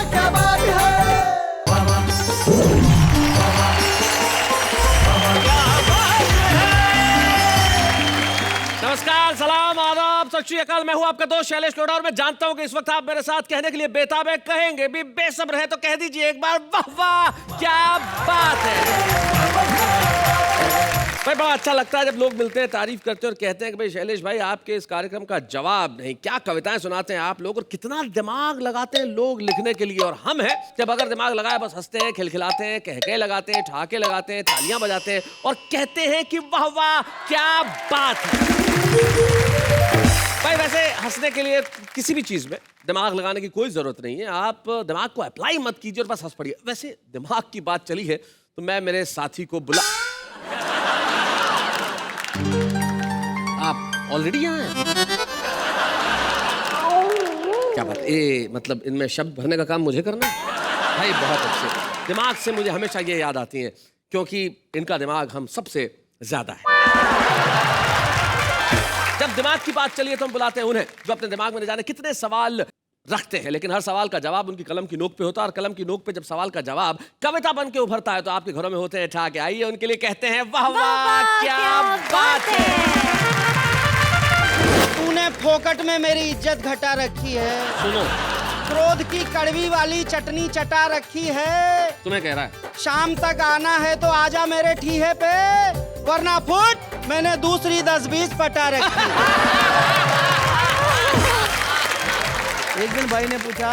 क्या बात है। नमस्कार, सलाम, आदाब, सत श्री अकाल। मैं हूं आपका दोस्त शैलेश लोढ़ा और मैं जानता हूं कि इस वक्त आप मेरे साथ कहने के लिए बेताब है, कहेंगे भी, बेसब्र है, तो कह दीजिए एक बार वाह वाह क्या बात है। भाई बड़ा अच्छा लगता है जब लोग मिलते हैं, तारीफ करते हैं और कहते हैं कि भाई शैलेश भाई आपके इस कार्यक्रम का जवाब नहीं, क्या कविताएं सुनाते हैं आप लोग और कितना दिमाग लगाते हैं लोग लिखने के लिए। और हम हैं जब अगर दिमाग लगाए बस हंसते हैं, खिलखिलाते हैं, कहके लगाते हैं, ठहाके लगाते हैं, तालियां बजाते हैं और कहते हैं कि वाह वाह क्या बात है। भाई वैसे हंसने के लिए किसी भी चीज में दिमाग लगाने की कोई जरूरत नहीं है, आप दिमाग को अप्लाई मत कीजिए और बस हंस पड़िए। वैसे दिमाग की बात चली है तो मैं मेरे साथी को बुला, आप ऑलरेडी यहाँ हैं? क्या बात, ये मतलब इनमें शब्द भरने का काम मुझे करना है? भाई बहुत अच्छे, दिमाग से मुझे हमेशा ये याद आती हैं क्योंकि इनका दिमाग हम सबसे ज्यादा है। जब दिमाग की बात चली है तो हम बुलाते हैं उन्हें जो अपने दिमाग में न जाने कितने सवाल रखते हैं, लेकिन हर सवाल का जवाब उनकी कलम की नोक पे होता है और कलम की नोक पे जब सवाल का जवाब कविता बन के उभरता है तो आपके घरों में होते हैं ठहाके। आइए उनके लिए कहते हैं वाह वाह क्या बात है। तूने फोकट में मेरी इज्जत घटा रखी है, सुनो, क्रोध की कड़वी वाली चटनी चटा रखी है। तुम्हें कह रहा है शाम तक आना है तो आजा मेरे ठीहे पे, वरना फुट मैंने दूसरी 10-20 पटा रखी। एक दिन भाई ने पूछा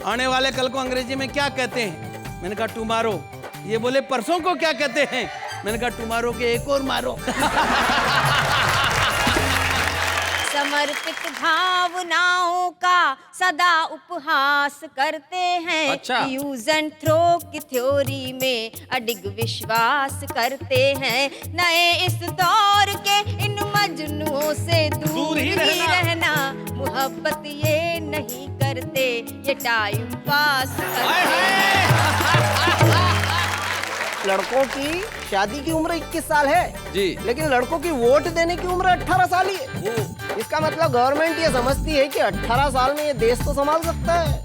आने वाले कल को अंग्रेजी में क्या कहते हैं, मैंने कहा टुमारो। ये बोले परसों को क्या कहते हैं, मैंने कहा टुमारो के एक और मारो। समर्पित भावनाओं का सदा उपहास करते हैं। अच्छा। यूज एंड थ्रो की थ्योरी में अडिग विश्वास करते हैं। नए इस दौर के इन मजनुओं से दूर ही रहना। मोहब्बत ये नहीं करते, ये टाइम पास करते हैं। लड़कों की शादी की उम्र 21 साल है जी, लेकिन लड़कों की वोट देने की उम्र 18 साल ही है। इसका मतलब गवर्नमेंट ये समझती है कि 18 साल में ये देश तो संभाल सकता है।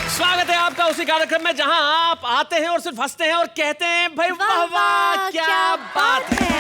स्वागत है आपका उसी कार्यक्रम में जहां आप आते हैं और सिर्फ हंसते हैं और कहते हैं भाई वाह वाह क्या बात है।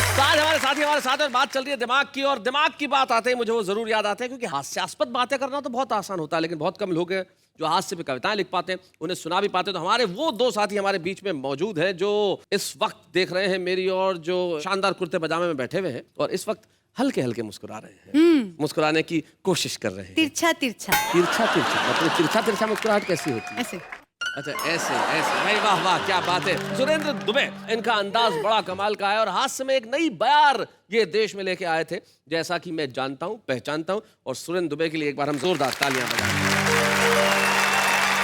तो आज हमारे साथी हमारे साथ और बात चल रही है दिमाग की, और दिमाग की बात आते ही मुझे वो जरूर याद आते हैं क्योंकि हास्यास्पद बातें करना तो बहुत आसान होता है लेकिन बहुत कम लोग हैं जो हास्य पे कविताएं लिख पाते हैं, उन्हें सुना भी पाते हैं। तो हमारे वो दो साथी हमारे बीच में मौजूद हैं जो इस वक्त देख रहे हैं मेरी और जो शानदार कुर्ते पजामे में बैठे हुए हैं और इस वक्त हल्के हल्के मुस्कुरा रहे हैं, मुस्कुराने की कोशिश कर रहे हैं। तिरछा तिरछा तिरछा तिरछा मतलब तिरछा तिरछा मुस्कुराहट कैसी होती है? ऐसे। अच्छा ऐसे ऐसे, भाई वाह वाह क्या बात है। सुरेंद्र दुबे, इनका अंदाज बड़ा कमाल का है और हास्य में एक नई बयार ये देश में लेके आए थे जैसा कि मैं जानता हूं, पहचानता हूं। और सुरेंद्र दुबे के लिए एक बार हम जोरदार तालियां बजाएं।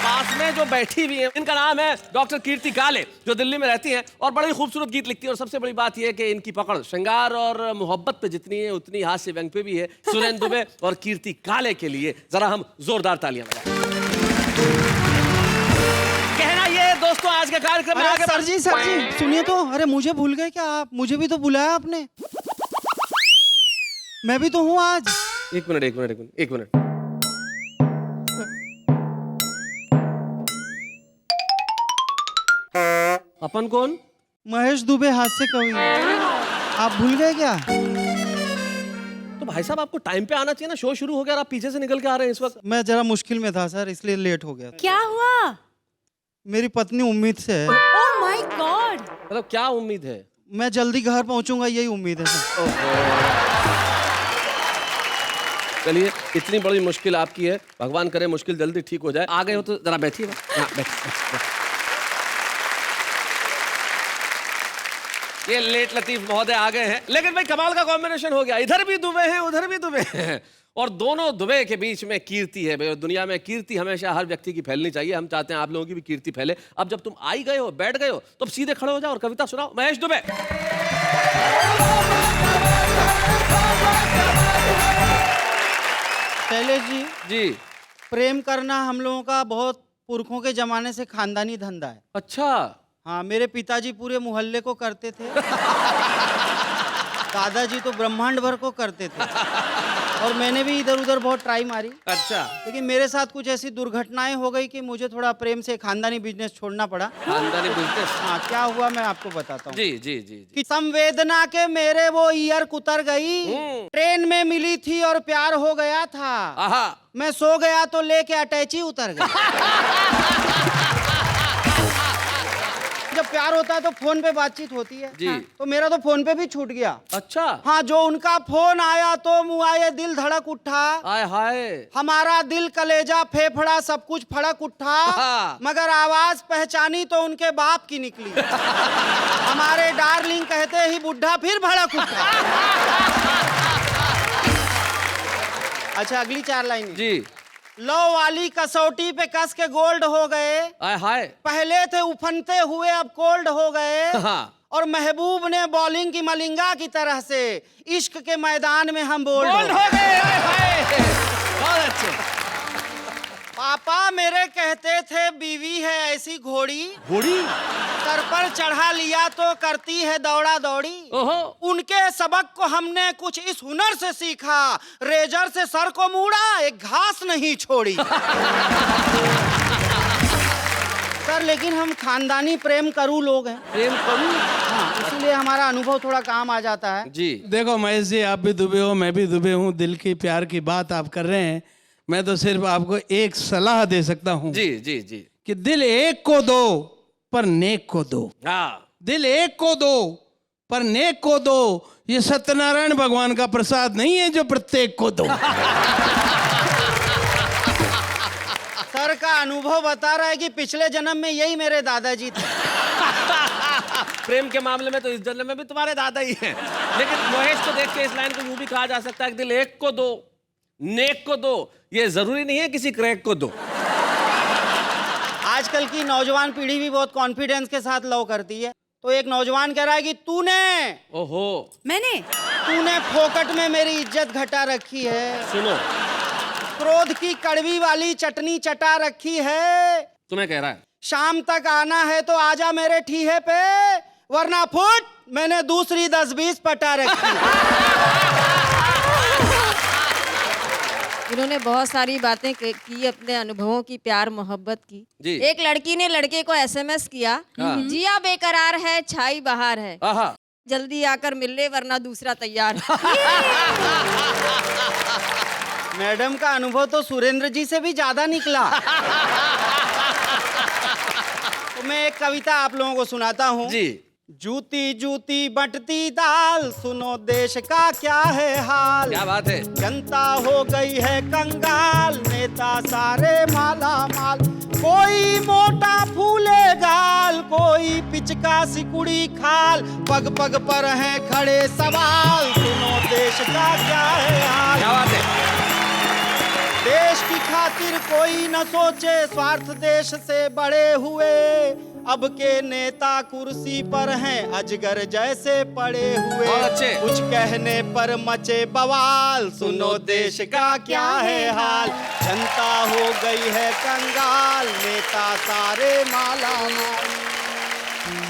पास में जो बैठी हुई है इनका नाम है डॉक्टर कीर्ति काले, जो दिल्ली में रहती हैं और बड़ी खूबसूरत गीत लिखती है। और सबसे बड़ी बात यह है कि इनकी पकड़ श्रृंगार और मोहब्बत पे जितनी है उतनी हास्य व्यंग पे भी है। सुरेंद्र दुबे और कीर्ति काले के लिए जरा हम जोरदार तालियां बजाएं। कहना ये दोस्तों आज के कार्यक्रम में आगे सर जी सुनिए तो, अरे मुझे भूल गए क्या आप? मुझे भी तो बुलाया आपने, मैं भी तो हूँ आज। एक मिनट। अपन कौन? महेश दुबे हास्य कवि, आप भूल गए क्या? तो भाई साहब आपको टाइम पे आना चाहिए ना, शो शुरू हो गया और आप पीछे से निकल के आ रहे हैं इस वक्त। मैं जरा मुश्किल में था सर, इसलिए लेट हो गया। क्या हुआ? मेरी पत्नी उम्मीद से है। Oh my God. मतलब क्या उम्मीद है? मैं जल्दी घर पहुंचूंगा, यही उम्मीद है सर। चलिए, इतनी बड़ी मुश्किल आपकी है, भगवान करे मुश्किल जल्दी ठीक हो जाए। आ गए हो तो जरा बैठिए। हाँ बैठिए। ये लेट लतीफ महोदय आ गए हैं, लेकिन भाई कमाल का कॉम्बिनेशन हो गया। इधर भी दुबे हैं, उधर भी दुबे हैं और दोनों दुबे के बीच में कीर्ति है। भाई दुनिया में कीर्ति हमेशा हर व्यक्ति की फैलनी चाहिए। हम चाहते हैं आप लोगों की भी कीर्ति फैले। अब जब तुम आई गए हो, बैठ गए हो, तो अब सीधे खड़े हो जाओ और कविता सुनाओ। महेश दुबे। शैलेश जी, जी, प्रेम करना हम लोगों का बहुत पुरखों के जमाने से खानदानी धंधा है। अच्छा। हाँ, मेरे पिताजी पूरे मोहल्ले को करते थे। दादाजी तो ब्रह्मांड भर को करते थे। और मैंने भी इधर उधर बहुत ट्राई मारी, अच्छा। लेकिन मेरे साथ कुछ ऐसी दुर्घटनाएं हो गई कि मुझे थोड़ा प्रेम से खानदानी बिजनेस छोड़ना पड़ा। खानदानी बिजनेस। हाँ, क्या हुआ मैं आपको बताता हूँ। जी जी जी जी। कि संवेदना के मेरे वो ईयर कुतर गई, ट्रेन में मिली थी और प्यार हो गया था। आहा। मैं सो गया तो लेके अटैची उतर गई। जब प्यार होता है तो फोन पे बातचीत होती है जी। तो मेरा तो फोन पे भी छूट गया। अच्छा। हाँ, जो उनका फोन आया तो मुआये दिल धड़क उठा। आय हाय। हमारा दिल कलेजा फेफड़ा सब कुछ फड़क उठा। हाँ। मगर आवाज पहचानी तो उनके बाप की निकली। हमारे डार्लिंग कहते ही बुढ़ा फिर भड़क उठा। अच्छा, अगली 4 लाइन जी। लो वाली कसौटी पे कस के गोल्ड हो गए। आय हाय। पहले थे उफनते हुए अब कोल्ड हो गए। हाँ। और महबूब ने बॉलिंग की मलिंगा की तरह से इश्क के मैदान में हम बोल्ड बोल्ड हो गए। आय हाय। बहुत अच्छे। पापा मेरे कहते थे बीवी है ऐसी घोड़ी, घोड़ी। सर पर चढ़ा लिया तो करती है दौड़ा दौड़ी। ओहो। उनके सबक को हमने कुछ इस हुनर से सीखा, रेजर से सर को मूड़ा एक घास नहीं छोड़ी। सर, लेकिन हम खानदानी प्रेम करू लोग हैं। प्रेम करूं। हाँ, इसीलिए हमारा अनुभव थोड़ा काम आ जाता है। जी। देखो महेश जी, आप भी दुबे हो, मैं भी दुबे हूँ, दिल की प्यार की बात आप कर रहे हैं। मैं तो सिर्फ आपको एक सलाह दे सकता हूँ जी जी जी। कि दिल एक को दो पर नेक को दो। हाँ। दिल एक को दो पर नेक को दो। ये सत्यनारायण भगवान का प्रसाद नहीं है जो प्रत्येक को दो। सर का अनुभव बता रहा है कि पिछले जन्म में यही मेरे दादाजी थे। प्रेम के मामले में तो इस जन्म में भी तुम्हारे दादा ही हैं। लेकिन महेश को देख के इस लाइन को यूं भी कहा जा सकता है कि दिल एक को दो, नेक को दो। ये जरूरी नहीं है किसी क्रैक को दो। आजकल की नौजवान पीढ़ी भी बहुत कॉन्फिडेंस के साथ लव करती है। तो एक नौजवान कह रहा है कि तूने फोकट में मेरी इज्जत घटा रखी है। सुनो, क्रोध की कड़वी वाली चटनी चटा रखी है। तुम्हें कह रहा है शाम तक आना है तो आजा मेरे ठीहे पे, वरना फुट मैंने दूसरी 10-20 पटा रखी। इन्होंने बहुत सारी बातें की अपने अनुभवों की, प्यार मोहब्बत की। जी। एक लड़की ने लड़के को एसएमएस किया, जिया बेकरार है छाई बहार है, आहा। जल्दी आकर मिल ले वरना दूसरा तैयार है। मैडम का अनुभव तो सुरेंद्र जी से भी ज्यादा निकला। तो मैं एक कविता आप लोगों को सुनाता हूँ। जी। जूती जूती बंटती दाल, सुनो देश का क्या है हाल। क्या बात है। जनता हो गई है कंगाल, नेता सारे माला माल। कोई मोटा फूले गाल, कोई पिचका सिकुड़ी खाल। पग पग पर हैं खड़े सवाल, सुनो देश का क्या है हाल। क्या बात है। देश की खातिर कोई न सोचे, स्वार्थ देश से बड़े हुए। अब के नेता कुर्सी पर हैं अजगर जैसे पड़े हुए। बहुत अच्छे। कुछ कहने पर मचे बवाल, सुनो देश का क्या है हाल। जनता हो गई है कंगाल, नेता सारे माला माल।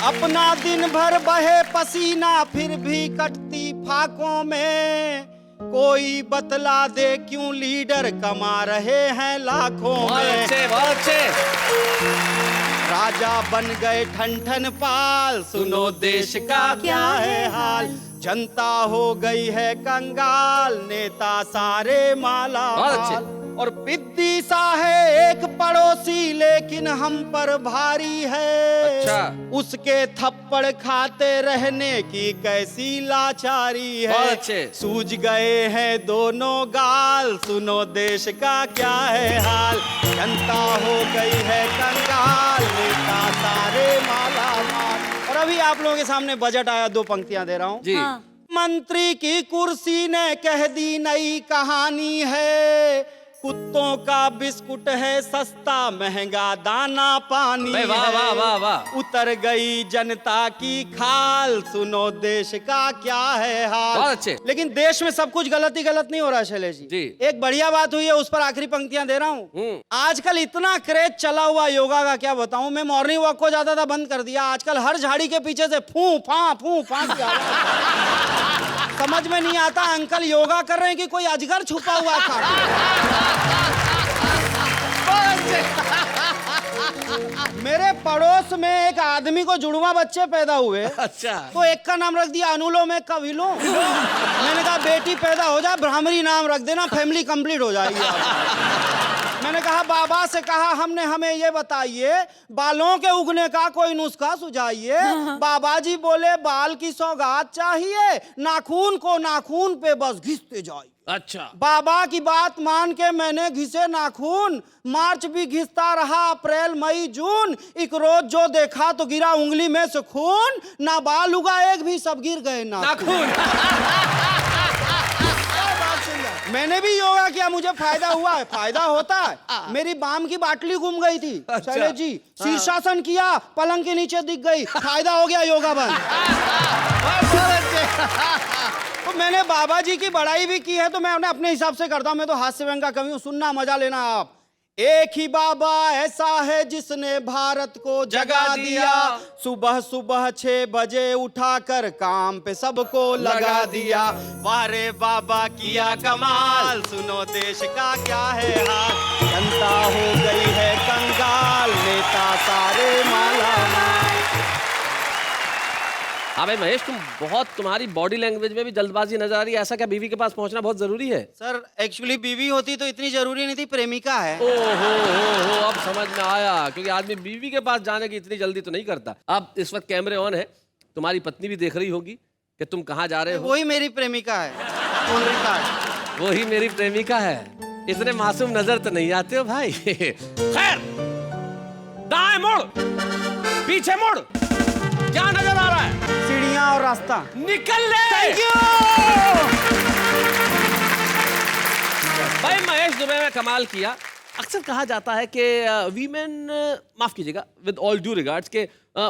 अपना दिन भर बहे पसीना, फिर भी कटती फाकों में। कोई बतला दे क्यों लीडर कमा रहे हैं लाखों में। बहुत अच्छे, बहुत अच्छे। राजा बन गए ठन ठन पाल, सुनो देश का क्या है हाल। जनता हो गई है कंगाल, नेता सारे माला बहुत माल। अच्छे। और पिद्दी सा है एक पड़ोसी, लेकिन हम पर भारी है। अच्छा। उसके थप्पड़ खाते रहने की कैसी लाचारी है। बहुत अच्छे। सूझ गए हैं दोनों गाल, सुनो देश का क्या है हाल। जनता हो गई है कंगाल, नेता सारे माला माल। और अभी आप लोगों के सामने बजट आया, 2 पंक्तियां दे रहा हूँ। जी। मंत्री की कुर्सी ने कह दी नई कहानी है। कुत्तों का बिस्कुट है सस्ता महंगा दाना पानी भाई वाह है। वाह वाह वाह। उतर गई जनता की खाल, सुनो देश का क्या है हाल। बहुत अच्छे। लेकिन देश में सब कुछ गलत ही गलत नहीं हो रहा शैलेश जी। एक बढ़िया बात हुई है, उस पर आखिरी पंक्तियां दे रहा हूँ। आजकल इतना क्रेज चला हुआ योगा का क्या बताऊं। मैं मॉर्निंग वॉक को ज्यादा था बंद कर दिया। आजकल हर झाड़ी के पीछे से फू फा की आवाज। समझ में नहीं आता अंकल योगा कर रहे हैं कि कोई अजगर छुपा हुआ है। मेरे पड़ोस में एक आदमी को जुड़वा बच्चे पैदा हुए। अच्छा। तो एक का नाम रख दिया अनुलोम, एक का विलोम। मैंने कहा बेटी पैदा हो जाए ब्राह्मणी नाम रख देना, फैमिली कंप्लीट हो जाएगी। मैंने कहा बाबा से कहा हमने हमें ये बताइए बालों के उगने का कोई नुस्खा सुझाइए। बाबा जी बोले बाल की सौगात चाहिए, नाखून को नाखून पे बस घिसते जाइए। अच्छा। बाबा की बात मान के मैंने घिसे नाखून, मार्च भी घिसता रहा, अप्रैल मई जून, एक रोज जो देखा तो गिरा उंगली में से खून, ना बाल उगा एक भी, सब गिर गए नाखून। मैंने भी योगा किया, मुझे फायदा हुआ है। फायदा होता है। मेरी बाम की बाटली घूम गई थी। अच्छा। शैलेश जी शीर्षासन किया, पलंग के नीचे दिख गई, फायदा हो गया, योगा बंद। तो मैंने बाबा जी की बड़ाई भी की है, तो मैं उन्हें अपने हिसाब से करता हूं। मैं तो हास्य व्यंग का कवि हूं, सुनना मजा लेना आप। एक ही बाबा ऐसा है जिसने भारत को जगा दिया, सुबह सुबह 6 बजे उठाकर काम पे सबको लगा दिया। वाह रे बाबा किया कमाल, सुनो देश का क्या है हाल। जनता हो गई है कंगाल, नेता सारे माला माल। हाँ भाई महेश, तुम्हारी बॉडी लैंग्वेज में भी जल्दबाजी नजर आ रही है। ऐसा क्या बीवी के पास पहुंचना बहुत जरूरी है? सर एक्चुअली बीवी होती तो इतनी जरूरी नहीं थी, प्रेमिका है। हो अब समझ में आया, क्योंकि आदमी बीवी के पास जाने की इतनी जल्दी तो नहीं करता। अब इस वक्त कैमरे ऑन है, तुम्हारी पत्नी भी देख रही होगी कि तुम कहाँ जा रहे हो। वही मेरी प्रेमिका है। वही मेरी प्रेमिका है। इतने मासूम नजर तो नहीं आते हो भाई। खैर, दाएं मुड़, पीछे मुड़, क्या नजर आ रहा है? सीढ़ियां और रास्ता। निकल ले। Thank you. भाई महेश दुबे में कमाल किया। अक्सर कहा जाता है कि वीमेन, माफ कीजिएगा, विद ऑल ड्यू रिगार्ड्स, के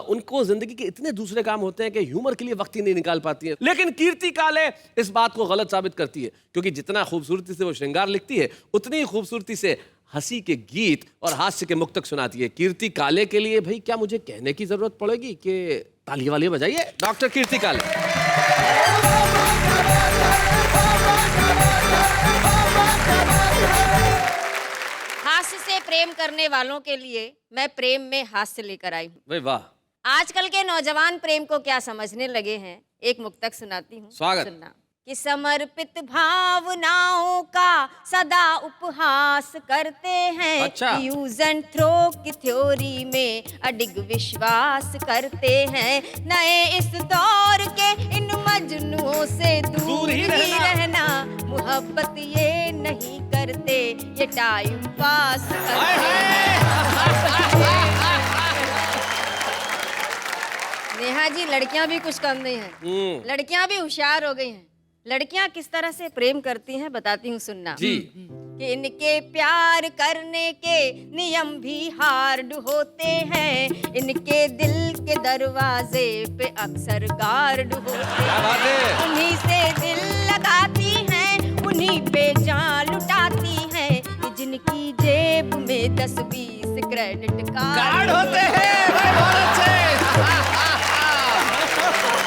उनको जिंदगी के इतने दूसरे काम होते हैं कि ह्यूमर के लिए वक्त ही नहीं निकाल पाती है। लेकिन कीर्ति काले इस बात को गलत साबित करती है, क्योंकि जितना खूबसूरती से वो श्रृंगार लिखती है, उतनी ही खूबसूरती से हंसी के गीत और हास्य के मुक्तक सुनाती है। कीर्ति काले के लिए भाई क्या मुझे कहने की जरूरत पड़ेगी कि ताली वाली बजाइए डॉक्टर कीर्ति काले। हास्य से प्रेम करने वालों के लिए मैं प्रेम में हास्य लेकर आई हूँ। भाई वाह। आजकल के नौजवान प्रेम को क्या समझने लगे हैं, एक मुक्तक सुनाती हूँ, स्वागत। सुनना। कि समर्पित भावनाओं का सदा उपहास करते हैं। अच्छा। यूज एंड थ्रो की थ्योरी में अडिग विश्वास करते हैं। नए इस दौर के इन मजनुओं से दूर ही रहना, मोहब्बत ये नहीं करते, ये टाइम पास करते हैं। नेहा जी, लड़कियां भी कुछ कम नहीं हैं। लड़कियां भी होशियार हो गई हैं। लड़कियां किस तरह से प्रेम करती हैं बताती हूँ, सुनना जी। कि इनके प्यार करने के नियम भी हार्ड होते हैं। इनके दिल के दरवाजे पे अक्सर गार्ड होते हैं। उन्हीं से दिल लगाती हैं, उन्हीं पे जान लुटाती हैं। कि जिनकी जेब में 10-20 क्रेडिट कार्ड होते हैं। भाई बहुत अच्छे।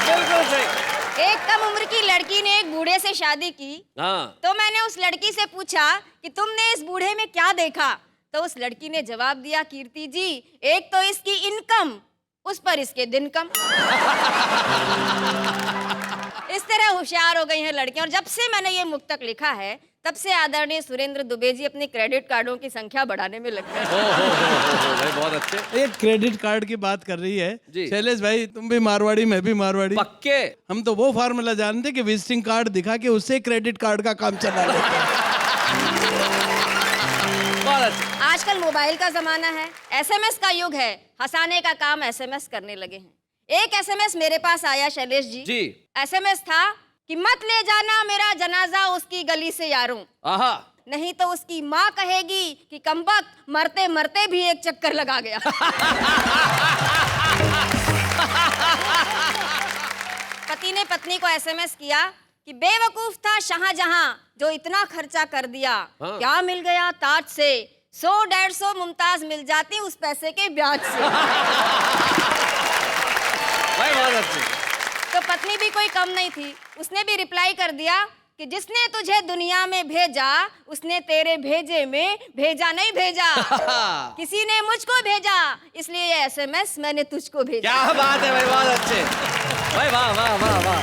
बिल्कुल सही। एक कम उम्र की लड़की ने एक बूढ़े से शादी की। हाँ। तो मैंने उस लड़की से पूछा कि तुमने इस बूढ़े में क्या देखा? तो उस लड़की ने जवाब दिया, कीर्ति जी, एक तो इसकी इनकम, उस पर इसके दिन कम। इस तरह होशियार हो गई हैं लड़कियां। और जब से मैंने ये मुक्तक लिखा है, तब से आदरणीय सुरेंद्र दुबे जी अपने क्रेडिट कार्डों की संख्या बढ़ाने में लग गए। भाई बहुत अच्छे। एक क्रेडिट कार्ड की बात कर रही है जी। शैलेश भाई, तुम भी मारवाड़ी, मैं भी मारवाड़ी। पक्के। हम तो वो फार्मूला जानते कि विजिटिंग कार्ड दिखा के उससे क्रेडिट कार्ड का काम चला लेते हैं। बहुत अच्छे। आजकल मोबाइल का जमाना है, एसएमएस का युग है। हंसाने का काम एसएमएस करने लगे हैं। एक एसएमएस मेरे पास आया शैलेश जी। एसएमएस था कि मत ले जाना मेरा जनाजा उसकी गली से यारों। आहा। नहीं तो उसकी माँ कहेगी कि कमबख्त मरते मरते भी एक चक्कर लगा गया। पति ने पत्नी को एसएमएस किया कि बेवकूफ था शाहजहां जो इतना खर्चा कर दिया। हाँ। क्या मिल गया ताज से, 100-150 मुमताज मिल जाती उस पैसे के ब्याज से। भाई बहुत अच्छी। तो पत्नी भी कोई कम नहीं थी, उसने भी रिप्लाई कर दिया कि जिसने तुझे दुनिया में भेजा उसने तेरे भेजे में भेजा नहीं भेजा। किसी ने मुझको भेजा इसलिए ये एसएमएस मैंने तुझको भेजा। क्या बात है भाई, बहुत अच्छे भाई, वाह वाह वाह वाह।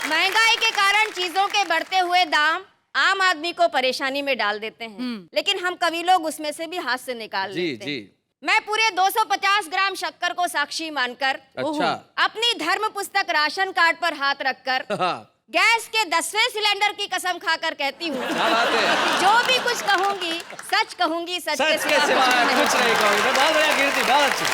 महंगाई के कारण चीजों के बढ़ते हुए दाम आम आदमी को परेशानी में डाल देते हैं, लेकिन हम कवि लोग उसमें से भी हाथ से निकाल जी लेते हैं। जी। मैं पूरे 250 ग्राम शक्कर को साक्षी मानकर अच्छा। अपनी धर्म पुस्तक राशन कार्ड पर हाथ रखकर हाँ, गैस के 10वें सिलेंडर की कसम खाकर कहती हूँ क्या बात है। कि जो भी कुछ कहूंगी सच कहूंगी, सच सच के सिवा कुछ नहीं कहूँगी। बहुत बढ़िया कीर्ति, बहुत अच्छी।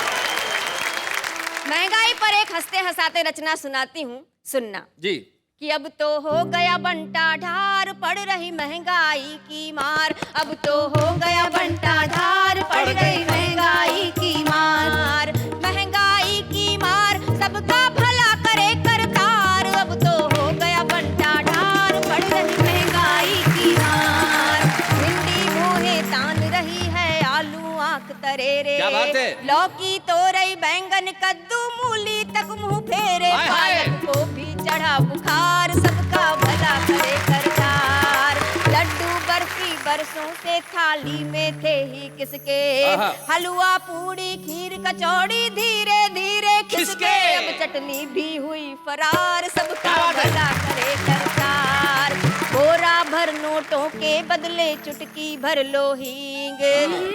महंगाई पर एक हंसते हंसाते रचना सुनाती हूँ, सुनना जी। कि अब तो हो गया बंटा ढार, पड़ रही महंगाई की मार। अब तो हो गया बंटा ढार, पड़ गई महंगाई की मार। महंगाई की मार सबका भला करे करतार। अब तो हो गया बंटा ढार, पड़ रही महंगाई की मार। भिंडी मोहे तान रही है, आलू आंख तरेरे। क्या बात है। लौकी तोरई बैंगन कद्दू मूली तक मुंह फेरे। हाय हाय। पालक को भी चढ़ा बुखार, सबका भला करे करतार। लड्डू बर्फी बरसों से थाली में थे ही किसके। आहा। हलवा पूड़ी खीर कचौड़ी धीरे धीरे खिसके। किसके? अब चटनी भी हुई फरार, सबका क्या बात है। भला करे करतार। बोरा भर नोटों के बदले चुटकी भर लो हींग।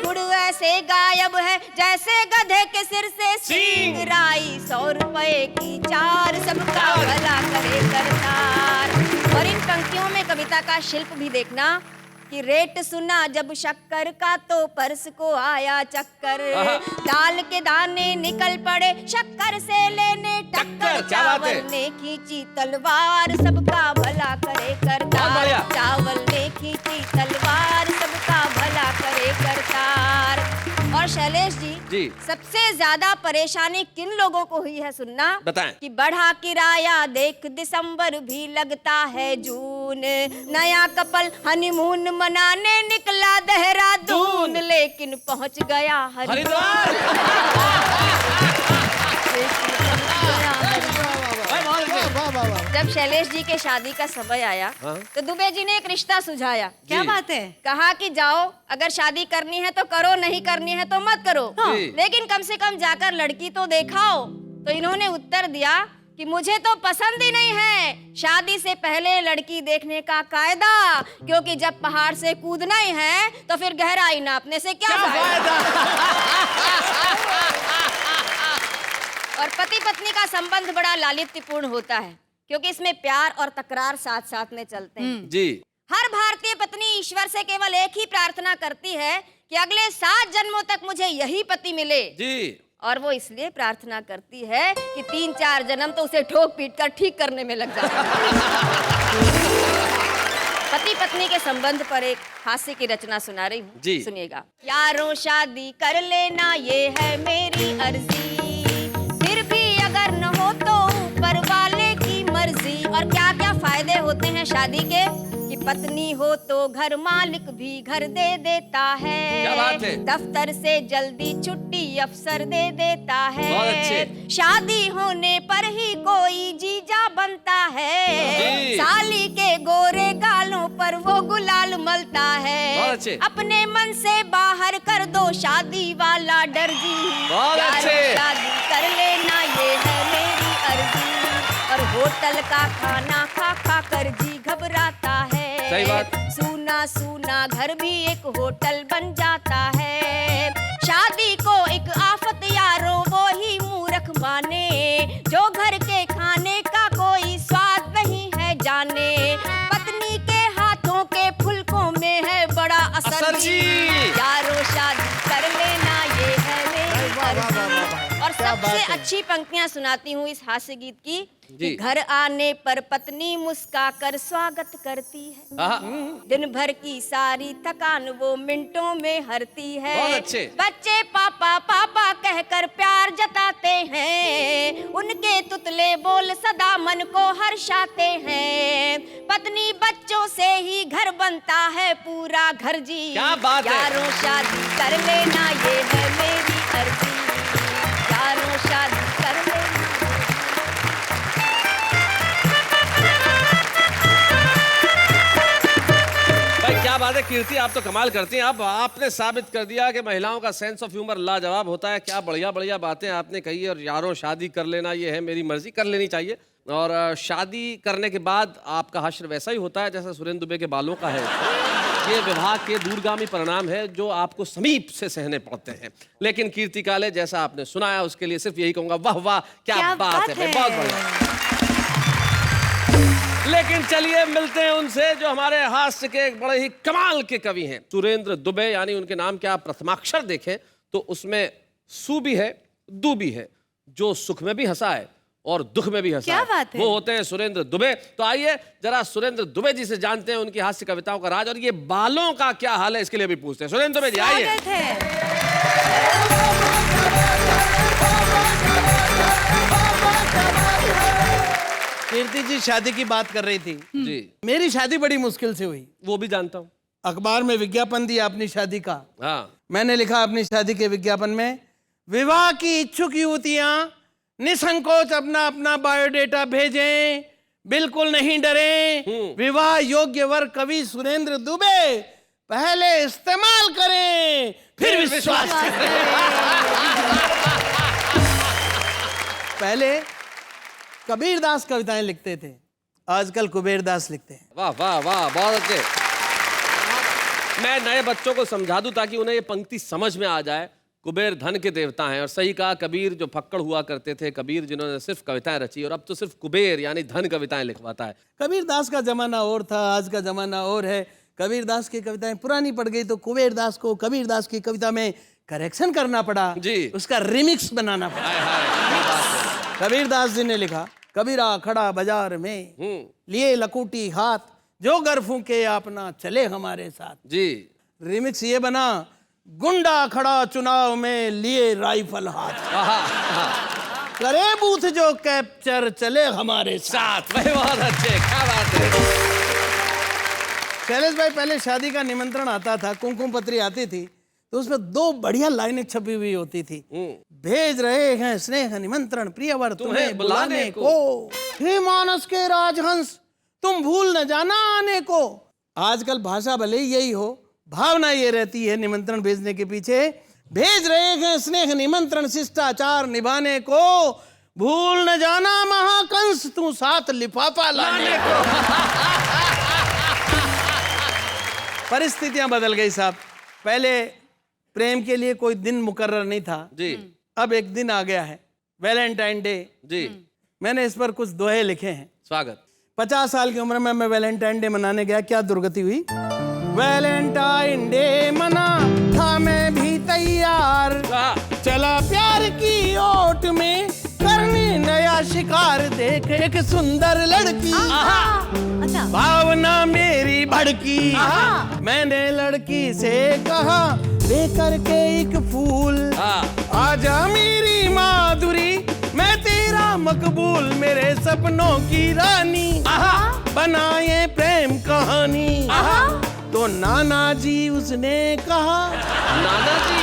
गुड़ ऐसे गायब है जैसे गधे के सिर से सींग। राई 100 रुपए की 4, सबका भला करे करतार। और इन पंक्तियों में कविता का शिल्प भी देखना कि रेट सुना जब शक्कर का तो पर्स को आया चक्कर। दाल के दाने निकल पड़े शक्कर से लेने टक्कर। क्या बात है। चावल ने खींची तलवार, सबका भला करे बहुत करतार। बढ़िया। चावल ने खींची तलवार, सबका भला करे करतार। और शैलेश जी, सबसे ज्यादा परेशानी किन लोगों को हुई है सुनना, बताएं। कि बढ़ा किराया देख दिसंबर भी लगता है जून। नया कपल हनीमून मनाने निकला देहरादून, लेकिन पहुंच गया हरिद्वार। जब शैलेश जी के शादी का समय आया तो दुबे जी ने एक रिश्ता सुझाया। क्या बात है। कहा कि जाओ, अगर शादी करनी है तो करो, नहीं करनी है तो मत करो, लेकिन कम से कम जाकर लड़की तो देखाओ। तो इन्होंने उत्तर दिया कि मुझे तो पसंद ही नहीं है शादी से पहले लड़की देखने का कायदा, क्योंकि जब पहाड़ से कूदना ही है तो फिर गहराई नापने से क्या फायदा। और पति पत्नी का संबंध बड़ा लालित्यपूर्ण होता है, क्योंकि इसमें प्यार और तकरार साथ साथ में चलते हैं। जी। हर भारतीय पत्नी ईश्वर से केवल एक ही प्रार्थना करती है कि अगले 7 जन्मों तक मुझे यही पति मिले। जी। और वो इसलिए प्रार्थना करती है कि 3-4 जन्म तो उसे ठोक पीट कर ठीक करने में लग जाता है। पति पत्नी के संबंध पर एक हास्य की रचना सुना रही हूँ, सुनिएगा। यारों शादी कर लेना ये है मेरी अर्जी, फिर भी अगर न हो तो ऊपर वाले की मर्जी। और क्या क्या फायदे होते हैं शादी के, कि पत्नी हो तो घर मालिक भी घर दे देता है। क्या बात है। दफ्तर से जल्दी छुट्टी अफसर दे देता है। बहुत अच्छे। शादी होने पर ही कोई जीजा बनता है। साली के गोरे गालों पर वो गुलाल मलता है। बहुत अच्छे। अपने मन से बाहर कर दो शादी वाला डर जी। बहुत अच्छे। शादी कर लेना ये है मेरी अर्जी। और होटल का खाना खा खा कर जी घबराता है। सही बात। सूना सूना घर भी एक होटल बन जाता है। शादी को एक आफत यारो वो ही मूर्ख माने, जो घर के खाने का कोई स्वाद नहीं है जाने। पत्नी के हाथों के फुलकों में है बड़ा असर जी। यारो शादी कर लेना ये है मेरी अर्जी। और सबसे सबसे है। अच्छी पंक्तियां सुनाती हूँ इस हास्य गीत की जी। कि घर आने पर पत्नी मुस्काकर स्वागत करती है, आहा, दिन भर की सारी थकान वो मिनटों में हरती है। बहुत अच्छे। बच्चे पापा पापा कहकर प्यार जताते हैं, उनके तुतले बोल सदा मन को हर्षाते हैं। पत्नी बच्चों से ही घर बनता है पूरा घर जी, क्या बात है। यारों शादी कर लेना ये है मेरी अर्जी, यारों शादी कर लेना। भाई क्या बात है कीर्ति, आप तो कमाल करती हैं। अब आपने साबित कर दिया कि महिलाओं का सेंस ऑफ ह्यूमर लाजवाब होता है। क्या बढ़िया बढ़िया बातें आपने कही है। और यारों शादी कर लेना ये है मेरी मर्जी, कर लेनी चाहिए। और शादी करने के बाद आपका हश्र वैसा ही होता है जैसा सुरेंद्र दुबे के बालों का है। ये विवाह के दूरगामी परिणाम है जो आपको समीप से सहने पड़ते हैं। लेकिन कीर्ति काले जैसा आपने सुनाया उसके लिए सिर्फ यही कहूंगा, वाह वाह क्या बात है भाई, बहुत बढ़िया। लेकिन चलिए मिलते हैं उनसे जो हमारे हास्य के एक बड़े ही कमाल के कवि हैं, सुरेंद्र दुबे। यानी उनके नाम के आप प्रथमाक्षर देखें तो उसमें सु भी है, दु भी है, जो सुख में भी हंसा है और दुख में भी हंसा क्या है, बात है? वो होते हैं सुरेंद्र दुबे। तो आइए जरा सुरेंद्र दुबे जी से जानते हैं उनकी हास्य कविताओं का राज और ये बालों का क्या हाल है, इसके लिए भी पूछते हैं। सुरेंद्र दुबे जी आइए। स्वागत है। कीर्ति जी शादी की बात कर रही थी। जी मेरी शादी बड़ी मुश्किल से हुई। वो भी जानता हूँ। अखबार में विज्ञापन दिया अपनी शादी का। हाँ मैंने लिखा अपनी शादी के विज्ञापन में, विवाह की इच्छुक युवतियां निसंकोच अपना अपना बायोडेटा भेजें, बिल्कुल नहीं डरें। विवाह योग्य वर कवि सुरेंद्र दुबे पहले इस्तेमाल करें फिर विश्वास करें। पहले कबीरदास कविताएं लिखते थे, आजकल कुबेरदास लिखते हैं। वाह वाह वाह, बहुत अच्छे। मैं नए बच्चों को समझा दूं ताकि उन्हें ये पंक्ति समझ में आ जाए। कुबेर धन के देवता हैं और सही कहा, कबीर जो फक्कड़ हुआ करते थे, कबीर जिन्होंने सिर्फ कविताएं रची और अब तो सिर्फ कुबेर यानी धन कविताएं लिखवाता है। कबीरदास का जमाना और था, आज का जमाना और है। कबीरदास की कविताएं पुरानी पड़ गई तो कुबेरदास को कबीरदास की कविता में करेक्शन करना पड़ा जी। उसका रिमिक्स बनाना पड़ा। हाय हाय, क्या बात है। कबीरदास जी ने लिखा, कबीरा खड़ा बाजार में लिए लकूटी हाथ, जो गर फूके अपना चले हमारे साथ। जी रिमिक्स ये बना, गुंडा खड़ा चुनाव में लिए राइफल हाथ, आहा, आहा। करे बूथ जो कैप्चर चले हमारे साथ। साथ भाई बहुत अच्छे, क्या बात है। शैलेश भाई, पहले शादी का निमंत्रण आता था, कुमकुम पत्री आती थी तो उसमें 2 बढ़िया लाइनें छपी हुई होती थी। भेज रहे हैं स्नेह निमंत्रण प्रियवर तुम्हें बुलाने को, हे मानस के राजहंस तुम भूल न जाना आने को। आजकल भाषा भले ही यही हो, भावना ये रहती है निमंत्रण भेजने के पीछे, भेज रहे हैं स्नेह निमंत्रण शिष्टाचार निभाने को, भूल न जाना महाकंस तू साथ लिफाफा लाने को। परिस्थितियां बदल गई साहब। पहले प्रेम के लिए कोई दिन मुकर्रर नहीं था जी अब एक दिन आ गया है, वैलेंटाइन डे। जी मैंने इस पर कुछ दोहे लिखे हैं। स्वागत। 50 साल की उम्र में मैं वैलेंटाइन डे मनाने गया, क्या दुर्गति हुई। वैलेंटाइन डे मना था मैं भी तैयार, चला प्यार की ओट में करने नया शिकार, देख एक सुंदर लड़की भावना मेरी भड़की, मैंने लड़की से कहा लेकर के एक फूल, आजा मेरी माधुरी मैं तेरा मकबूल, मेरे सपनों की रानी बनाए प्रेम कहानी। तो नाना जी उसने कहा, नाना जी,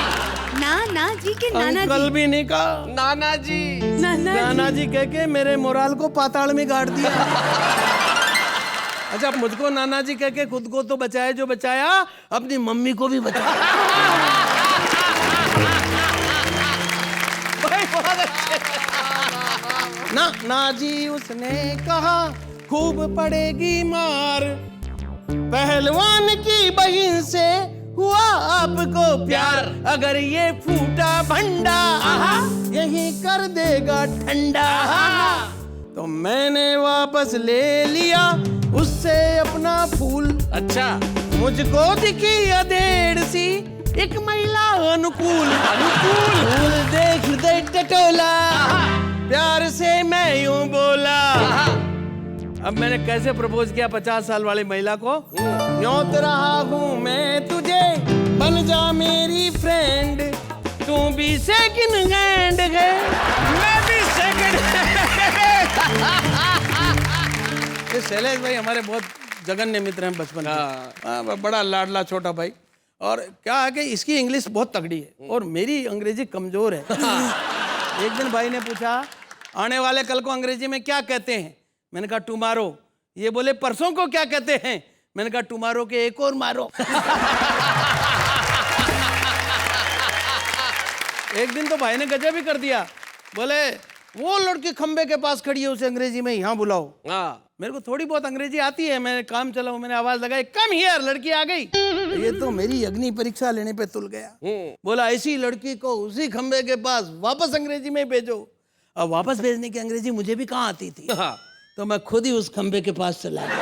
नाना जी के नाना अंकल जी, भी नहीं कहा, नाना जी, नाना जी कह के मेरे मोराल को पाताल में गाड़ दिया। अच्छा, मुझको नाना जी कह के खुद को तो बचाया जो बचाया, अपनी मम्मी को भी बचाया। भाई बहुत अच्छे। ना जी उसने कहा खूब पड़ेगी मार, पहलवान की बहन से हुआ आपको प्यार, अगर ये फूटा भंडा यही कर देगा ठंडा। तो मैंने वापस ले लिया उससे अपना फूल, अच्छा, मुझको दिखी अधेड़ सी एक महिला अनुकूल फूल देख दे टटोला, प्यार से मैं यूं बोला। अब मैंने कैसे प्रपोज किया 50 साल वाली महिला को? न्योत रहा हूँ मैं तुझे, बन जा मेरी फ्रेंड, तू भी सेकंड हैंड है, मैं भी सेकंड हैंड। शैलेश भाई हमारे बहुत जघन्य मित्र हैं बचपन के। बड़ा लाडला छोटा भाई। और क्या है कि इसकी इंग्लिश बहुत तगड़ी है और मेरी अंग्रेजी कमजोर है। एक दिन भाई ने पूछा आने वाले कल को अंग्रेजी में क्या कहते हैं? मैंने कहा टुमारो। ये बोले परसों को क्या कहते हैं? मैंने कहा टुमारो के एक और मारो। एक दिन तो भाई ने गजब ही कर दिया। बोले वो लड़की खंबे के पास खड़ी है, उसे अंग्रेजी में यहाँ बुलाओ। मेरे को थोड़ी बहुत अंग्रेजी आती है, मैंने काम चलाऊं, मैंने आवाज लगाई, कम हियर। लड़की आ गई। ये तो मेरी अग्नि परीक्षा लेने पे तुल गया। बोला ऐसी लड़की को उसी खंबे के पास वापस अंग्रेजी में भेजो। अब वापस भेजने की अंग्रेजी मुझे भी कहाँ आती थी, तो मैं खुद ही उस खंबे के पास चला गया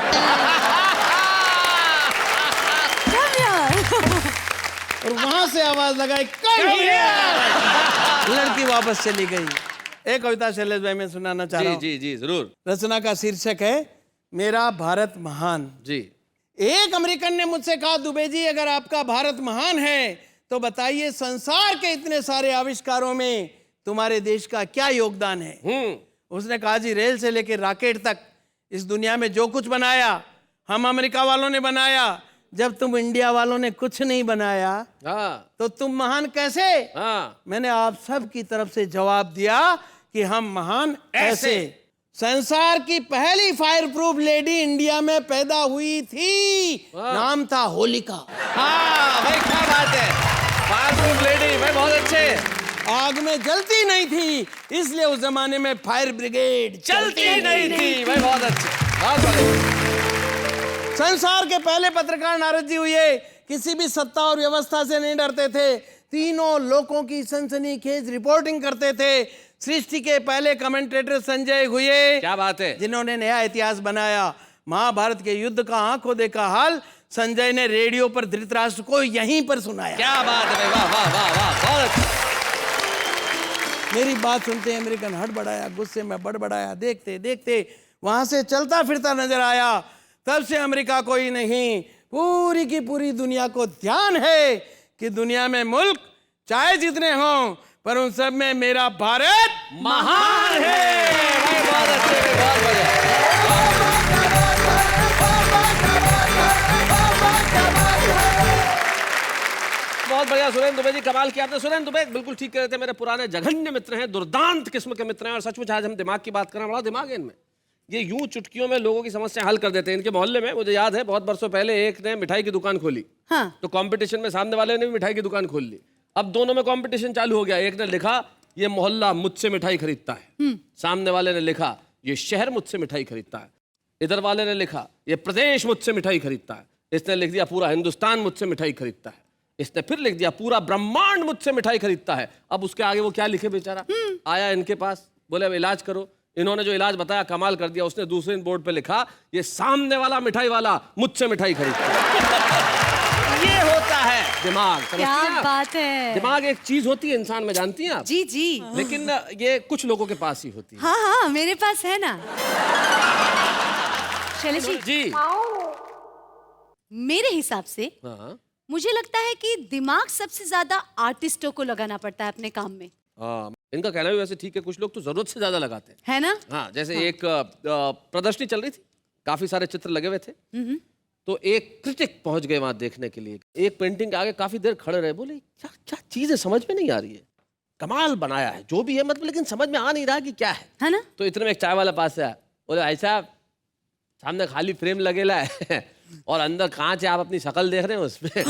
और वहां से आवाज लगाई, कम हियर। लड़की वापस चली गई। एक कविता शैलेश भाई मैं सुनाना चाह रहा हूँ। जी जी जरूर। रचना का शीर्षक है मेरा भारत महान। जी। एक अमेरिकन ने मुझसे कहा, दुबे जी अगर आपका भारत महान है तो बताइए संसार के इतने सारे आविष्कारों में तुम्हारे देश का क्या योगदान है? उसने कहा जी रेल से लेकर रॉकेट तक इस दुनिया में जो कुछ बनाया हम अमेरिका वालों ने बनाया। जब तुम इंडिया वालों ने कुछ नहीं बनाया तो तुम महान कैसे? मैंने आप सब की तरफ से जवाब दिया कि हम महान ऐसे। संसार की पहली फायर प्रूफ लेडी इंडिया में पैदा हुई थी, नाम था होलिका। हाँ भाई क्या बात है, फायर प्रूफ लेडी भाई, बहुत अच्छे। आग में जलती नहीं थी इसलिए उस जमाने में फायर ब्रिगेड चलती नहीं थी भाई, बहुत अच्छे, बहुत बढ़िया। संसार के पहले पत्रकार नारद जी हुए, किसी भी सत्ता और व्यवस्था से नहीं डरते थे, तीनों लोगों की सनसनीखेज रिपोर्टिंग करते थे। सृष्टि के पहले कमेंटेटर संजय हुए, क्या बात है, जिन्होंने नया इतिहास बनाया। महाभारत के युद्ध का आंखों देखा हाल संजय ने रेडियो पर धृतराष्ट्र को यहीं पर सुनाया। क्या बात है, वाह वाह वाह वाह, बहुत अच्छा। मेरी बात सुनते अमेरिकन हड़बड़ाया, गुस्से में बड़बड़ाया, देखते देखते वहां से चलता फिरता नजर आया। तब से अमेरिका कोई नहीं, पूरी की पूरी दुनिया को ध्यान है कि दुनिया में मुल्क चाहे जितने हों पर उन सब में मेरा भारत महान है भाई, बहुत अच्छे, बहुत बढ़िया। बहुत बढ़िया सुरेंद्र दुबे जी, कमाल किया आपने। सुरेंद्र दुबे बिल्कुल ठीक कह रहे थे, मेरे पुराने जघन्य मित्र हैं, दुर्दांत किस्म के मित्र हैं। और सचमुच आज हम दिमाग की बात करें, बड़ा दिमाग है इनमें। ये यूं चुटकियों में लोगों की समस्या हल कर देते हैं। इनके मोहल्ले में मुझे याद है बहुत बरसों पहले एक ने मिठाई की दुकान खोली। तो कंपटीशन में सामने वाले ने भी मिठाई की दुकान खोल ली। अब दोनों में कंपटीशन चालू हो गया। एक ने लिखा ये मोहल्ला मुझसे मिठाई खरीदता है, सामने वाले ने लिखा ये शहर मुझसे मिठाई खरीदता है, इधर वाले ने लिखा ये प्रदेश मुझसे मिठाई खरीदता है, इसने लिख दिया पूरा हिंदुस्तान मुझसे मिठाई खरीदता है, इसने फिर लिख दिया पूरा ब्रह्मांड मुझसे मिठाई खरीदता है। अब उसके आगे वो क्या लिखे बेचारा? आया इनके पास, बोले अब इलाज करो। इन्होंने जो इलाज बताया कमाल कर दिया। उसने दूसरे बोर्ड पे लिखा ये सामने वाला मिठाई वाला मुझसे मिठाई खरीदता है। ये होता है दिमाग, समझती हैं क्या आप? बात है। दिमाग एक चीज होती है इंसान में, जानती हैं आप? जी जी। लेकिन ये कुछ लोगों के पास ही होती है। हाँ हाँ मेरे पास है ना। शैलेश जी, जी मेरे हिसाब से हाँ मुझे लगता है कि दिमाग सबसे ज्यादा आर्टिस्टों को लगाना पड़ता है अपने काम में, हाँ, इनका कहना भी वैसे ठीक है। कुछ लोग तो जरूरत से ज्यादा लगाते हैं, है ना? हाँ। जैसे एक प्रदर्शनी चल रही थी, काफी सारे चित्र लगे हुए थे, तो एक क्रिटिक पहुंच गए वहां देखने के लिए। एक पेंटिंग के आगे काफी देर खड़े रहे, बोले क्या क्या चीज है, समझ में नहीं आ रही है, कमाल बनाया है जो भी है, मतलब लेकिन समझ में आ नहीं रहा कि क्या है ना? तो इतने में एक चाय वाला पास से आया, बोले भाई साहब सामने खाली फ्रेम लगेला है और अंदर कांच है, आप अपनी शक्ल देख रहे हैं उसमें।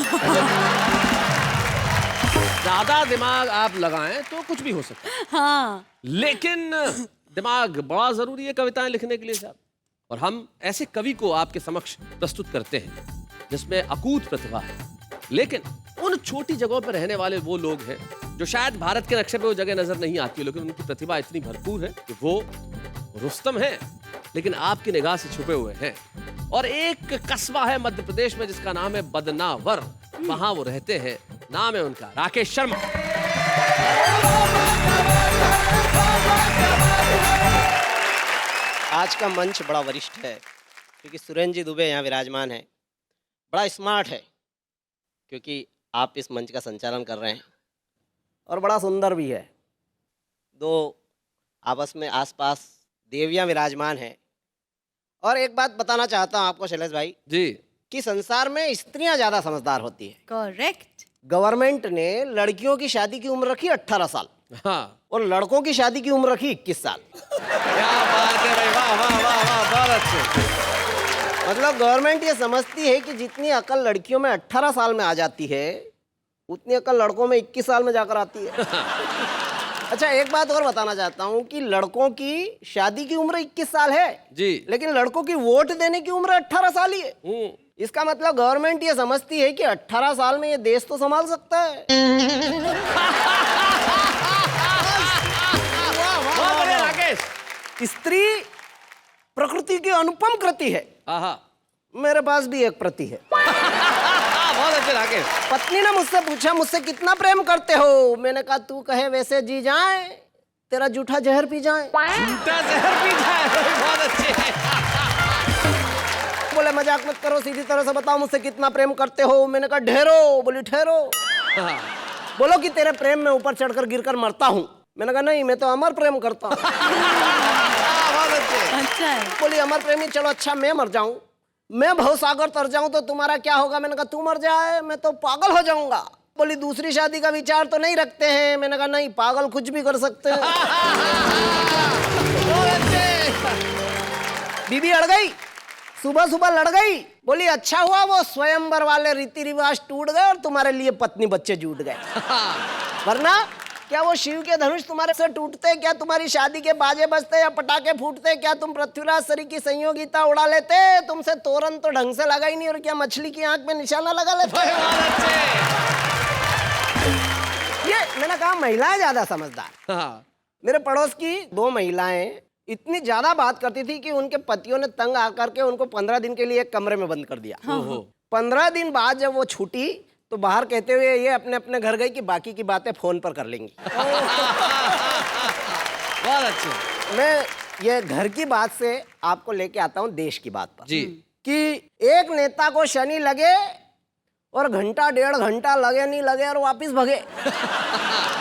ज्यादा दिमाग आप लगाएं तो कुछ भी हो सकता है, हाँ। लेकिन दिमाग बड़ा जरूरी है कविताएं लिखने के लिए साहब। और हम ऐसे कवि को आपके समक्ष प्रस्तुत करते हैं जिसमें अकूत प्रतिभा है, लेकिन उन छोटी जगहों पर रहने वाले वो लोग हैं जो शायद भारत के नक्शे पे वो जगह नजर नहीं आती है, लेकिन उनकी प्रतिभा इतनी भरपूर है कि वो रुस्तम है लेकिन आपकी निगाह से छुपे हुए हैं। और एक कस्बा है मध्य प्रदेश में जिसका नाम है बदनावर, वहां वो रहते हैं, नाम है उनका राकेश शर्मा। आज का मंच बड़ा वरिष्ठ है क्योंकि सुरेंद्र जी दुबे यहाँ विराजमान है। बड़ा स्मार्ट है क्योंकि आप इस मंच का संचालन कर रहे हैं और बड़ा सुंदर भी है। दो आपस में आसपास देवियाँ विराजमान हैं। और एक बात बताना चाहता हूँ आपको शैलेश भाई जी। कि संसार में स्त्रियाँ ज़्यादा समझदार होती है। करेक्ट। गवर्नमेंट ने लड़कियों की शादी की उम्र रखी 18 साल हाँ, और लड़कों की शादी की उम्र रखी 21 साल। क्या बात है भाई, वाह वाह वाह वाह, बहुत अच्छे। मतलब गवर्नमेंट ये समझती है कि जितनी अकल लड़कियों में 18 साल में आ जाती है उतनी अकल लड़कों में 21 साल में जाकर आती है। अच्छा, एक बात और बताना चाहता हूँ कि लड़कों की शादी की उम्र 21 साल है जी। लेकिन लड़कों की वोट देने की उम्र 18 साल ही है। इसका मतलब गवर्नमेंट ये समझती है कि 18 साल में ये देश तो संभाल सकता है। बहुत बढ़िया राकेश। स्त्री प्रकृति की अनुपम कृति है। आहा, मेरे पास भी एक प्रति है। बहुत अच्छे राकेश। पत्नी ने मुझसे पूछा, मुझसे कितना प्रेम करते हो? मैंने कहा, तू कहे वैसे जी जाए, तेरा जूठा जहर पी जाए। झूठा जहर पी जाए। बहुत अच्छे। बोले मजाक मत करो, सीधी तरह से बताओ मुझसे कितना प्रेम करते हो? मैंने कहा ढेरो। बोली ठहरो। हाँ। बोलो कि तेरे प्रेम में ऊपर चढ़कर गिरकर मरता हूँ। मैंने कहा नहीं, मैं तो अमर प्रेम करता हूँ। बहुत अच्छे। अच्छा है। बोली अमर प्रेमी, चलो अच्छा मैं मर जाऊं, मैं भवसागर तर जाऊं तो तुम्हारा क्या होगा? मैंने कहा तू मर जाए, मैं तो पागल हो जाऊंगा। बोली दूसरी शादी का विचार तो नहीं रखते हैं? मैंने कहा नहीं, पागल कुछ भी कर सकते हैं। बीबी अड़ गई, सुबह सुबह लड़ गई। बोली अच्छा हुआ वो स्वयंवर वाले रीति रिवाज टूट गए और तुम्हारे लिए पत्नी बच्चे जुट गए, वरना क्या वो शिव के धनुष तुम्हारे से टूटते? क्या तुम्हारी शादी के बाजे बजते या पटाखे फूटते? क्या तुम पृथ्वीराज सरी की संयोगिता उड़ा लेते? तुमसे तोरन तो ढंग से लगा ही नहीं और क्या मछली की आंख में निशाना लगा लेते? ये मैंने कहा महिलाएं ज्यादा समझदार। हाँ। मेरे पड़ोस की 2 महिलाएं इतनी ज्यादा बात करती थी कि उनके पतियों ने तंग आकर के उनको 15 दिन के लिए एक कमरे में बंद कर दिया। 15 दिन बाद जब वो छूटी तो बाहर कहते हुए ये अपने अपने घर गई कि बाकी की बातें फोन पर कर लेंगी। बहुत अच्छे। मैं ये घर की बात से आपको लेके आता हूँ देश की बात पर जी। कि एक नेता को शनि लगे और घंटा 1.5 घंटा लगे नहीं लगे और वापिस भगे।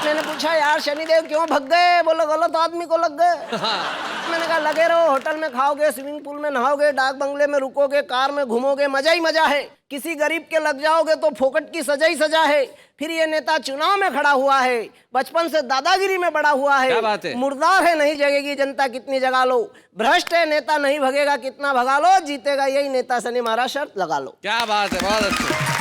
मैंने पूछा यार शनिदेव क्यों भग गए? बोले गलत आदमी को लग गए। मैंने कहा लगे रहो, होटल में खाओगे, स्विमिंग पूल में नहाओगे, डाक बंगले में रुकोगे, कार में घूमोगे, मजा ही मजा है। किसी गरीब के लग जाओगे तो फोकट की सजा ही सजा है। फिर ये नेता चुनाव में खड़ा हुआ है, बचपन से दादागिरी में बड़ा हुआ है। क्या बात है? मुर्दार है, नहीं जगेगी जनता कितनी जगा लो। भ्रष्ट है नेता, नहीं भगेगा कितना भगा लो। जीतेगा यही नेता, शनि महाराज शर्त लगा लो। क्या बात है, बहुत अच्छे।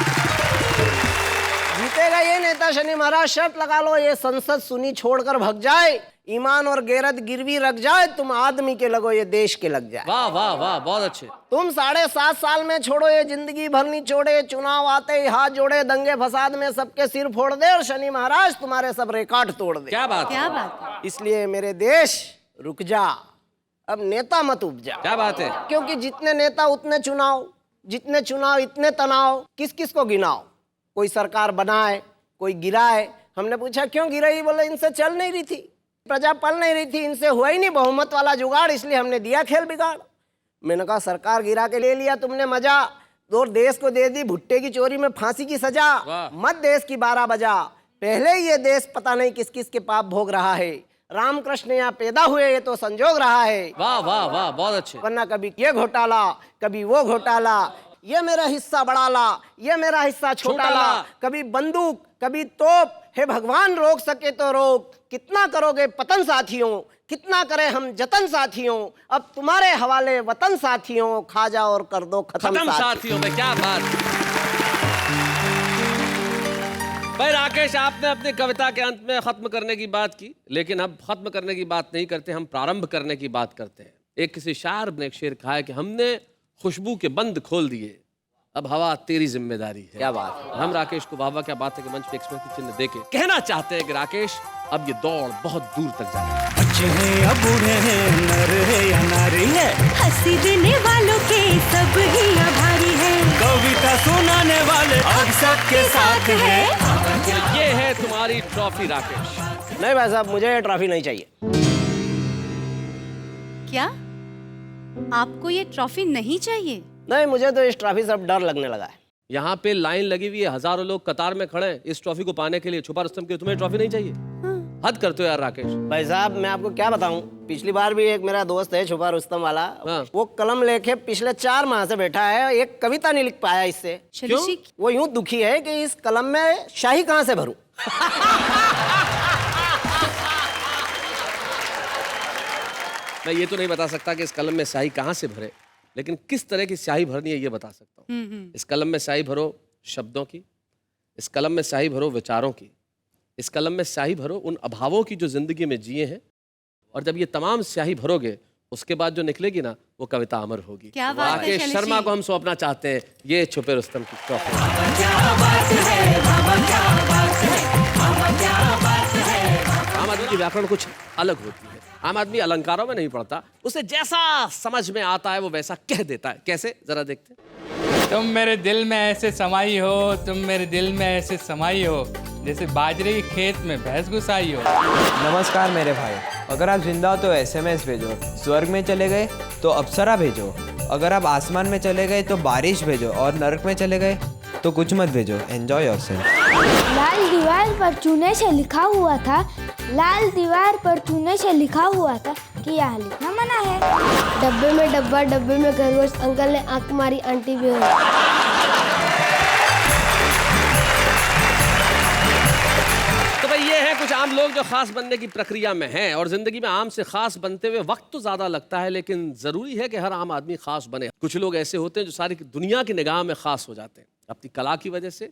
जीतेगा ये नेता, शनि महाराज शर्त लगा लो। ये संसद सुनी छोड़कर भग जाए, ईमान और गैरत गिरवी रख जाए, तुम आदमी के लगो ये देश के लग जाए। वाह वाह वाह, बहुत अच्छे। तुम 7.5 साल में छोड़ो ये जिंदगी भर नहीं छोड़े, चुनाव आते ही हाथ जोड़े, दंगे फसाद में सबके सिर फोड़ दे और शनि महाराज तुम्हारे सब रिकॉर्ड तोड़ दे। क्या बात है, क्या बात है। इसलिए मेरे देश रुक जा, अब नेता मत उपजा। क्या बात है। क्योंकि जितने नेता उतने चुनाव, जितने चुनाव इतने तनाव। किस किस को गिनाओ? कोई सरकार बनाए, कोई गिराए। हमने पूछा क्यों गिराई? बोले इनसे चल नहीं रही थी, प्रजा पल नहीं रही थी, इनसे हुआ ही नहीं बहुमत वाला जुगाड़, इसलिए हमने दिया खेल बिगाड़। मैंने कहा सरकार गिरा के ले लिया तुमने मजा, और देश को दे दी भुट्टे की चोरी में फांसी की सजा। मत देश की 12 बजा, पहले ही ये देश पता नहीं किस किस के पाप भोग रहा है। रामकृष्ण यहाँ पैदा हुए ये तो संजोग रहा है। वाह वाह वाह, बहुत अच्छे। वरना कभी ये घोटाला, कभी वो घोटाला, ये मेरा हिस्सा बड़ा ला, ये मेरा हिस्सा छोटा ला, कभी बंदूक कभी तोप। हे भगवान रोक सके तो रोक, कितना करोगे पतन साथियों, कितना करे हम जतन साथियों। अब तुम्हारे हवाले वतन साथियों, खा जाओ और कर दो खत्म साथियों में। क्या बात। भाई राकेश, आपने अपनी कविता के अंत में खत्म करने की बात की, लेकिन अब खत्म करने की बात नहीं करते, हम प्रारंभ करने की बात करते हैं। एक किसी शायर ने एक शेर कहा है कि हमने खुशबू के बंद खोल दिए, अब हवा तेरी जिम्मेदारी है। क्या बात है। हम राकेश को वाह क्या बात है कि मंच पे स्मृति चिन्ह देके कहना चाहते हैं कि राकेश अब ये दौड़ बहुत दूर तक जाए। बच्चे हैं या बूढ़े हैं, नर है या नारी है, हंसी देने वालों के सब ही आभारी है, कविता सुनाने वाले अब सबके साथ है। ये है तुम्हारी ट्रॉफी राकेश। नहीं भाई साहब, मुझे ये ट्रॉफी नहीं चाहिए। क्या आपको ये ट्रॉफी नहीं चाहिए? नहीं, मुझे तो इस ट्रॉफी से अब डर लगने लगा है। यहाँ पे लाइन लगी हुई है, हजारों लोग कतार में खड़े हैं इस ट्रॉफी को पाने के लिए। छुपा रुस्तम के तुम्हें ट्रॉफी नहीं चाहिए? हद करते हो यार राकेश। भाई साहब, मैं आपको क्या बताऊं, पिछली बार भी एक मेरा दोस्त है छुपा रुस्तम वाला, हाँ। वो कलम लेके पिछले 4 माह से बैठा है, एक कविता नहीं लिख पाया इससे। चलिए जी, वो यूं दुखी है कि इस कलम में शाही कहाँ से भरूं। मैं ये तो नहीं बता सकता कि इस कलम में स्याही कहाँ से भरे, लेकिन किस तरह की स्याही भरनी है ये बता सकता हूँ। इस कलम में स्याही भरो शब्दों की, इस कलम में स्याही भरो विचारों की, इस कलम में स्याही भरो उन अभावों की जो जिंदगी में जिए हैं, और जब ये तमाम स्याही भरोगे उसके बाद जो निकलेगी ना वो कविता अमर होगी। क्या बात है राकेश शैलेश शर्मा जी। को हम सौंपना चाहते हैं ये छुपे रुस्तम की ट्रॉफी। आम आदमी की व्याकरण कुछ अलग होती है। आम आदमी अलंकारों में नहीं पढ़ता, उसे जैसा समझ में आता है वो वैसा कह देता है। कैसे, जरा देखते हैं। तुम मेरे दिल में ऐसे समाई हो, तुम मेरे दिल में ऐसे समाई हो, जैसे बाजरे के खेत में भैंस घुसाई हो। नमस्कार मेरे भाई, अगर आप जिंदा हो तो SMS भेजो, स्वर्ग में चले गए तो अप्सरा भेजो, अगर आप आसमान में चले गए तो बारिश भेजो, और नरक में चले गए तो कुछ मत भेजो। Enjoy yourself. लाल दीवार पर चूने से लिखा हुआ था, लाल दीवार पर चूने से लिखा हुआ था कि यहाँ लिखना मना है। डब्बे में डब्बा, डब्बे में खरगोश, अंकल ने आंख मारी, आंटी भी हो। तो भाई ये है कुछ आम लोग जो खास बनने की प्रक्रिया में हैं, और जिंदगी में आम से खास बनते हुए वक्त तो ज्यादा लगता है, लेकिन जरूरी है कि हर आम आदमी खास बने। कुछ लोग ऐसे होते हैं जो सारी दुनिया की निगाह में खास हो जाते हैं, अपनी कला की वजह से,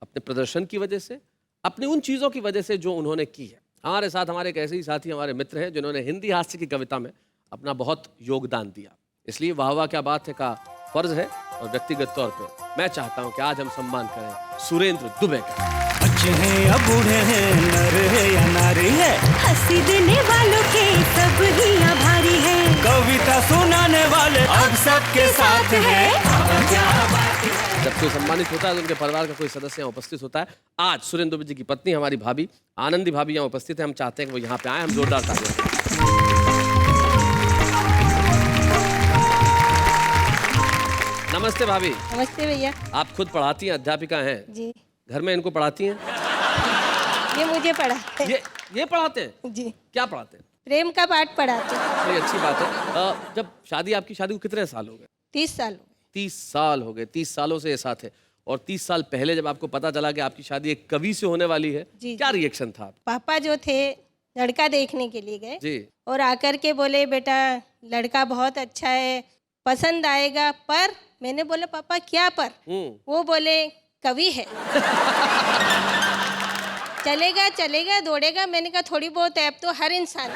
अपने प्रदर्शन की वजह से, अपनी उन चीज़ों की वजह से जो उन्होंने की है। हमारे साथ हमारे एक ऐसे ही साथी हमारे मित्र हैं जिन्होंने हिंदी हास्य की कविता में अपना बहुत योगदान दिया, इसलिए वाह वाह क्या बात है का फर्ज है। और व्यक्तिगत तौर पर मैं चाहता हूं कि आज हम सम्मान करें सुरेंद्र दुबे का। बच्चे हैं या बूढ़े हैं, नर है या नारी है, हंसी देने वालों के सब ही आभारी है, कविता सुनाने वाले अब सबके साथ है। जब कोई सम्मानित होता है तो उनके परिवार का कोई सदस्य यहाँ उपस्थित होता है। आज सुरेंद्र दुबे जी की पत्नी हमारी भाभी आनंदी भाभी यहाँ उपस्थित है। हम चाहते हैं कि वो यहाँ पे आए, हम जोरदार तालियां। नमस्ते भाभी। नमस्ते भैया आप खुद पढ़ाती हैं, अध्यापिका हैं? जी। घर में इनको पढ़ाती हैं? ये मुझे पढ़ाते ये पढ़ाते हैं? जी। क्या पढ़ाते हैं? प्रेम का पाठ पढ़ाते। बड़ी अच्छी बात है। जब आपकी शादी को कितने साल हो गए? 30 साल। 30 साल हो गए। 30 सालों से ये साथ है। और 30 साल पहले जब आपको पता चला कि आपकी शादी एक कवि से होने वाली है, क्या रिएक्शन था आपका? पापा जो थे लड़का देखने के लिए गए जी, और आकर के बोले बेटा लड़का बहुत अच्छा है, पसंद आएगा। पर मैंने बोला पापा क्या पर? वो बोले कवि है। चलेगा चलेगा दौड़ेगा। मैंने कहा थोड़ी बहुत ऐप तो हर इंसान।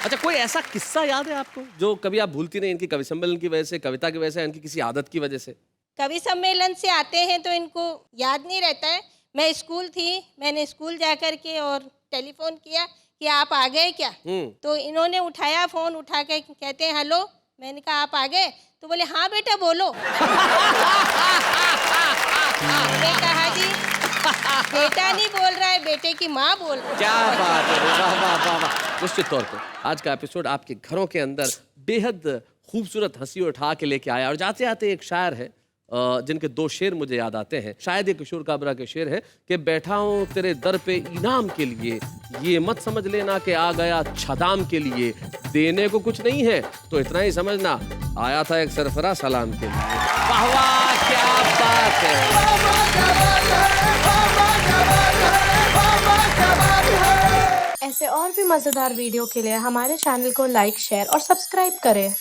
अच्छा, कोई ऐसा किस्सा याद है आपको जो कभी आप भूलती नहीं, इनकी कवि सम्मेलन की वजह से, कविता की वजह से, इनकी किसी आदत की वजह से? कवि सम्मेलन से आते हैं तो इनको याद नहीं रहता है। मैं स्कूल थी, मैंने स्कूल जा कर के और टेलीफोन किया कि आप आ गए क्या? तो इन्होंने उठाया फोन, उठा के कहते हैं हेलो। मैंने कहा आप आ गए? तो बोले हाँ बेटा बोलो। मैंने कहा जी बेटा नहीं बोल रहा है, बेटे की माँ बोल रही है। क्या बात है, वाह वाह वाह वाह। निश्चित तौर पर आज का एपिसोड आपके घरों के अंदर बेहद खूबसूरत हंसी उठा के लेके आया। और जाते जाते एक शायर है जिनके 2 शेर मुझे याद आते हैं। शायद ये किशोर काबरा के शेर है कि बैठा हूँ तेरे दर पे इनाम के लिए, ये मत समझ लेना कि आ गया छदाम के लिए, देने को कुछ नहीं है तो इतना ही समझना आया था एक सरफरा सलाम के लिए। वाह वाह क्या बात है। ऐसे और भी मजेदार वीडियो के लिए हमारे चैनल को लाइक, शेयर और सब्सक्राइब करें।